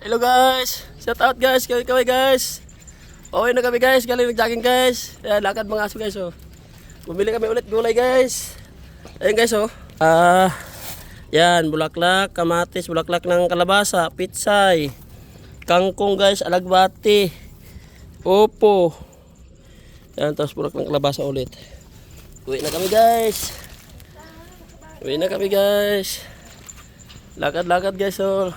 Hello guys, shout out guys, kaway guys. Okay na kami guys, galing nag-jogging guys. Ayan, lakad mga aso guys oh. Bumili kami ulit gulay guys. Ayan guys oh. Yan, bulaklak, kamatis, bulaklak ng kalabasa, pitsay, kangkong guys, alagbati, opo. Yan, tapos bulaklak ng kalabasa ulit. Uwi na kami guys. Uwi na kami guys. Lakad-lakad guys oh.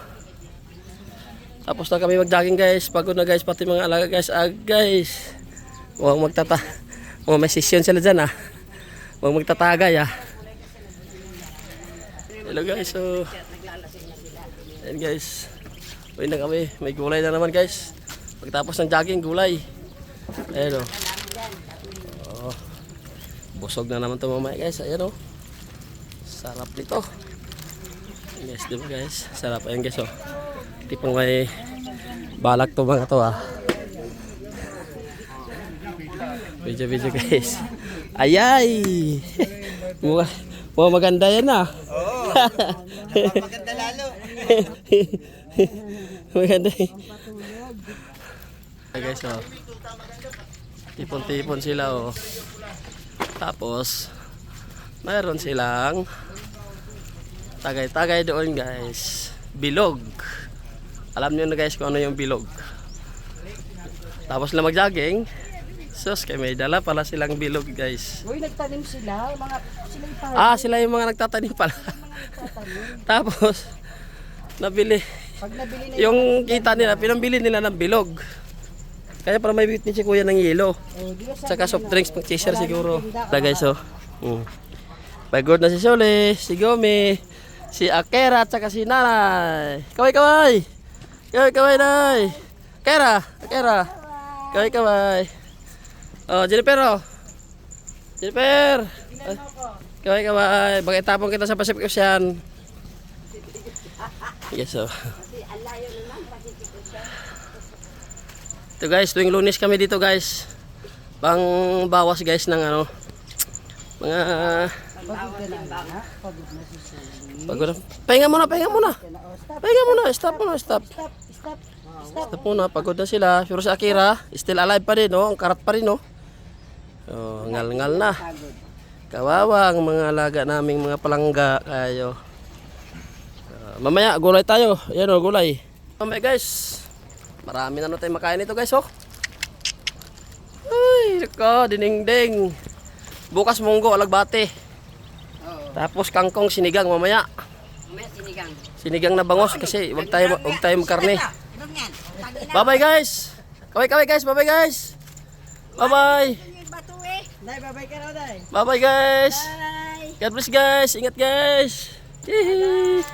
Tapos na kami mag-jogging guys. Pagod na guys, pati mga alaga guys. Guys, huwag magtata. Oh, may session sila dyan ah. Huwag magtatagay ah. Hello guys, so ayan guys, uwi na kami. May gulay na naman guys. Pagtapos ng jogging, gulay. Ayan o. Oh, busog na naman ito mamaya guys. Ayan o. Sarap nito. Ayan guys, diba guys? Sarap. Ayan guys o. Tipong may balak to mga to ah. Video guys. Ayay. Mukhang maganda yan ah. Oo. Maganda lalo. Maganda eh. Ay guys oh. Tipon-tipon sila oh. Tapos mayroon silang tagay-tagay doon guys. Bilog. Alam niyo na guys kung ano yung bilog. Tapos lang mag-jogging. Sus, kaya may dala pala silang bilog guys. Uy, nagtanim sila. Sila yung mga nagtatanim pala. Tapos, nabili. Pag nabili na Yung kita nila, pinambili nila ng bilog. Kaya para may bit ni si kuya ng yelo. Tsaka soft drinks, pang chaser siguro. Ito guys oh. Pagod na si Sole, si Gomi, si Akera, tsaka si Nanay. Kaway! Kaway nay! Akera! Kaway! Oh, Jennifer oh! Jennifer! Kaway! Bakit tapong kita sa Pacific Ocean? Yes oh. Ito guys, tuwing Lunes kami dito guys. Pang bawas guys ng ano, mga pagod na. Pahinga muna. Stop muna. Pagod na sila. Pero si Akira, still alive pa din, no? Ang karat pa rin, no? Oh, ngal-ngal na. Kawawa ang mga alaga naming mga palangga kayo. Mamaya, gulay tayo. Yan o, gulay. Mamaya guys, marami na tayo makain ito guys, oh. Ay, nako, dinding. Bukas munggo, alagbate. Tapos kangkong sinigang mamaya. Sinigang na bangos kasi wag tayo magkarne. Bye-bye guys. Kaway guys, bye-bye guys. Bye-bye. Nay, babay ka na, Nay. Bye-bye guys. Bye. God bless guys. Ingat guys. Bye.